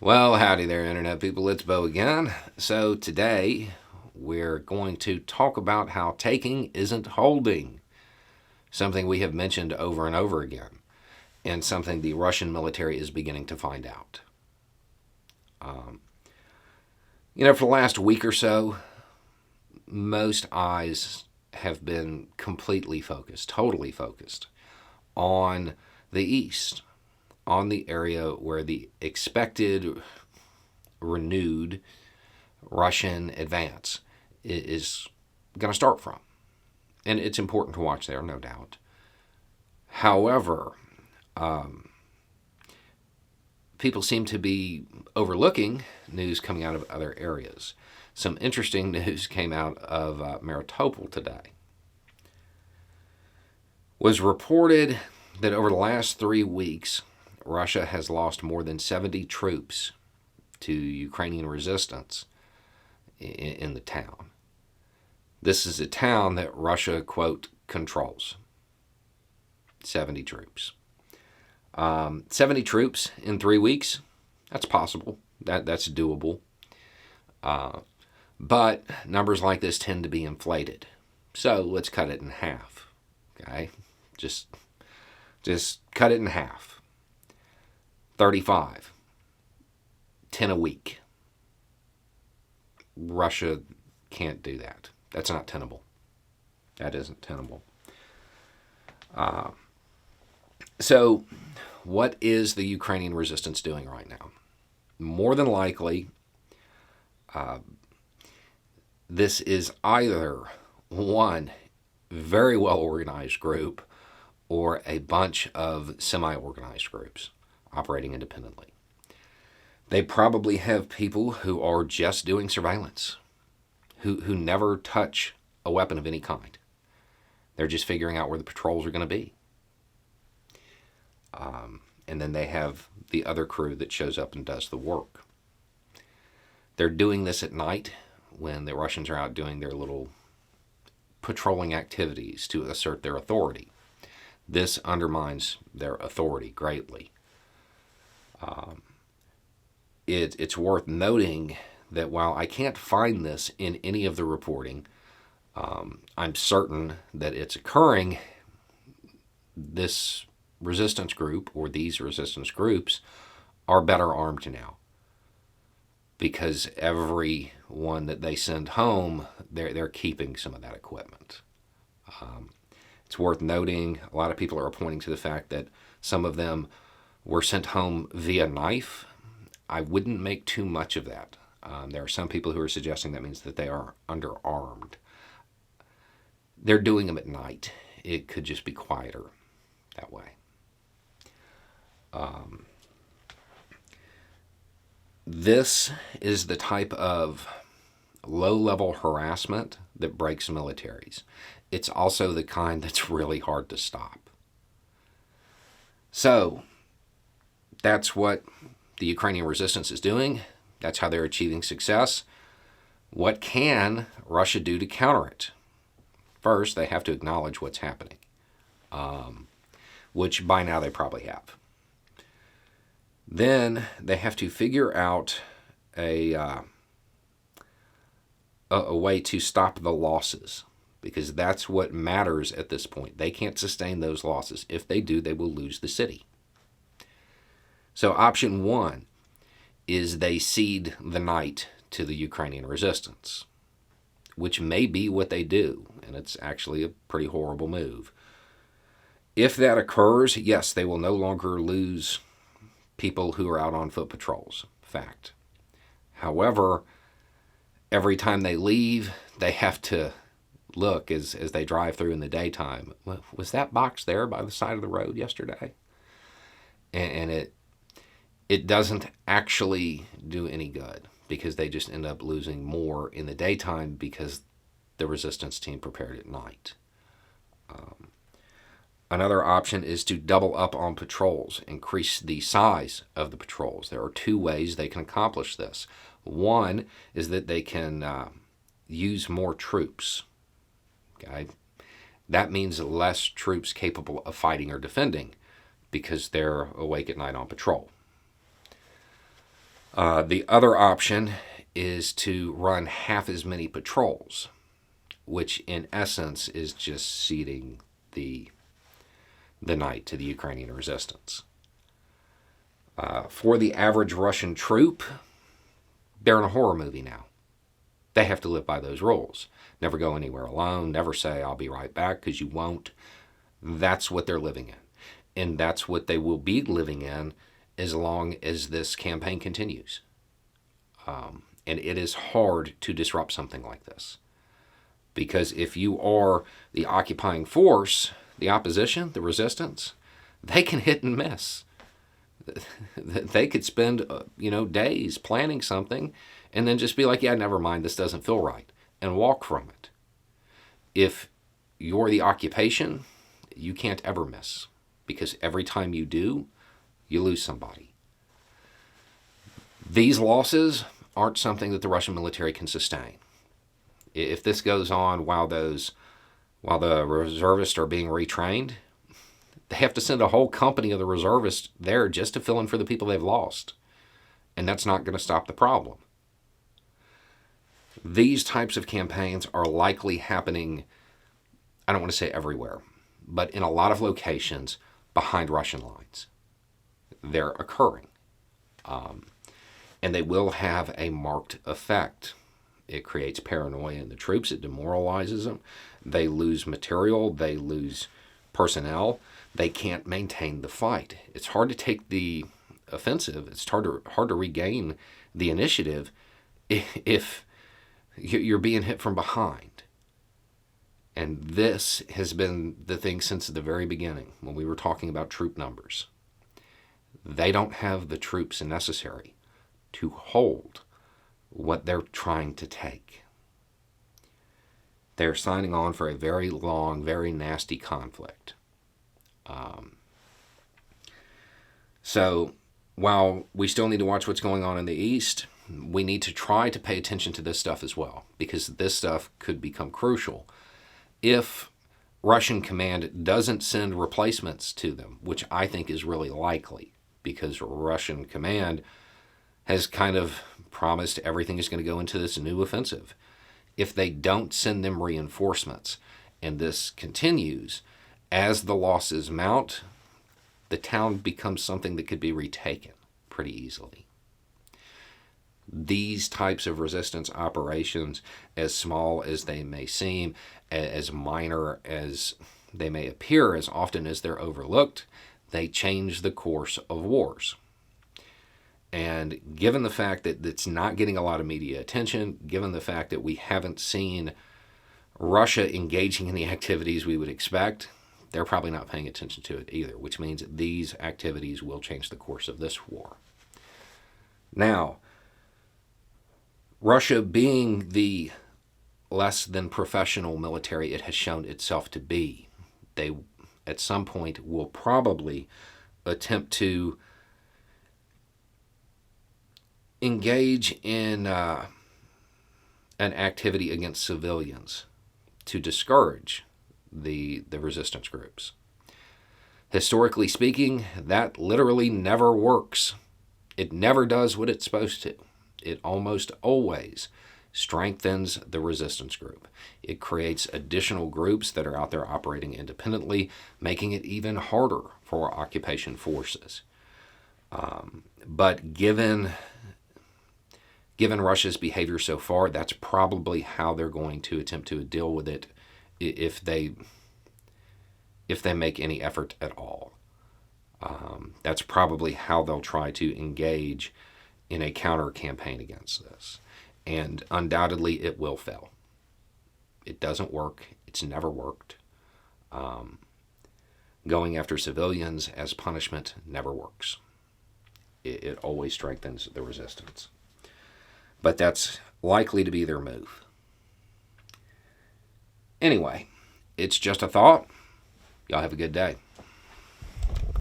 Well, howdy there, Internet people. It's Bo again. So, today we're going to talk about how taking isn't holding, something we have mentioned over and over again, and something the Russian military is beginning to find out. For the last week or so, most eyes have been completely focused, totally focused, on the East, on the area where the expected renewed Russian advance is going to start from. And it's important to watch there, no doubt. However, people seem to be overlooking news coming out of other areas. Some interesting news came out of Melitopol today. It was reported that over the last 3 weeks, Russia has lost more than 70 troops to Ukrainian resistance in the town. This is a town that Russia, quote, controls. 70 troops. 70 troops in 3 weeks, that's possible. That's doable. But numbers like this tend to be inflated. So let's cut it in half. Okay? Just cut it in half. 35. 10 a week. Russia can't do that. That's not tenable. That isn't tenable. So, what is the Ukrainian resistance doing right now? More than likely, this is either one very well-organized group or a bunch of semi-organized groups operating independently. They probably have people who are just doing surveillance, who never touch a weapon of any kind. They're just figuring out where the patrols are going to be. And then they have the other crew that shows up and does the work. They're doing this at night when the Russians are out doing their little patrolling activities to assert their authority. This undermines their authority greatly. It's worth noting that while I can't find this in any of the reporting, I'm certain that it's occurring. This resistance group, or these resistance groups, are better armed now. Because every one that they send home, they're keeping some of that equipment. It's worth noting, a lot of people are pointing to the fact that some of them were sent home via knife. I wouldn't make too much of that. There are some people who are suggesting that means that they are underarmed. They're doing them at night. It could just be quieter that way. This is the type of low-level harassment that breaks militaries. It's also the kind that's really hard to stop. So, that's what the Ukrainian resistance is doing. That's how they're achieving success. What can Russia do to counter it? First, they have to acknowledge what's happening, which by now they probably have. Then they have to figure out a way to stop the losses, because that's what matters at this point. They can't sustain those losses. If they do, they will lose the city. So option one is they cede the night to the Ukrainian resistance, which may be what they do, and it's actually a pretty horrible move. If that occurs, yes, they will no longer lose people who are out on foot patrols. Fact. However, every time they leave, they have to look as they drive through in the daytime. Was that box there by the side of the road yesterday? And it doesn't actually do any good, because they just end up losing more in the daytime because the resistance team prepared at night. Another option is to double up on patrols, increase the size of the patrols. There are 2 ways they can accomplish this. One is that they can use more troops. Okay? That means less troops capable of fighting or defending, because they're awake at night on patrol. The other option is to run half as many patrols, which in essence is just ceding the night to the Ukrainian resistance. For the average Russian troop, they're in a horror movie now. They have to live by those rules. Never go anywhere alone. Never say, I'll be right back, because you won't. That's what they're living in. And that's what they will be living in as long as this campaign continues. And it is hard to disrupt something like this. Because if you are the occupying force, the opposition, the resistance, they can hit and miss. They could spend, days planning something and then just be like, yeah, never mind, this doesn't feel right, and walk from it. If you're the occupation, you can't ever miss, because every time you do, you lose somebody. These losses aren't something that the Russian military can sustain. If this goes on while the reservists are being retrained, they have to send a whole company of the reservists there just to fill in for the people they've lost. And that's not going to stop the problem. These types of campaigns are likely happening, I don't want to say everywhere, but in a lot of locations behind Russian lines. They're occurring. And they will have a marked effect. It creates paranoia in the troops. It demoralizes them. They lose material. They lose personnel. They can't maintain the fight. It's hard to take the offensive. It's hard to regain the initiative if you're being hit from behind. And this has been the thing since the very beginning when we were talking about troop numbers. They don't have the troops necessary to hold what they're trying to take. They're signing on for a very long, very nasty conflict. So while we still need to watch what's going on in the East, we need to try to pay attention to this stuff as well, because this stuff could become crucial if Russian command doesn't send replacements to them, which I think is really likely, because Russian command has kind of promised everything is going to go into this new offensive. If they don't send them reinforcements, and this continues, as the losses mount, the town becomes something that could be retaken pretty easily. These types of resistance operations, as small as they may seem, as minor as they may appear, as often as they're overlooked, they change the course of wars. And given the fact that it's not getting a lot of media attention, given the fact that we haven't seen Russia engaging in the activities we would expect, they're probably not paying attention to it either, which means these activities will change the course of this war. Now, Russia being the less than professional military it has shown itself to be, they at some point will probably attempt to engage in an activity against civilians to discourage the resistance groups. Historically speaking, that literally never works. It never does what it's supposed to. It almost always strengthens the resistance group. It creates additional groups that are out there operating independently, making it even harder for occupation forces. But given Russia's behavior so far, that's probably how they're going to attempt to deal with it if they make any effort at all. That's probably how they'll try to engage in a counter campaign against this. And undoubtedly it will fail. It doesn't work. It's never worked. Going after civilians as punishment never works. It always strengthens the resistance. But that's likely to be their move. Anyway, it's just a thought. Y'all have a good day.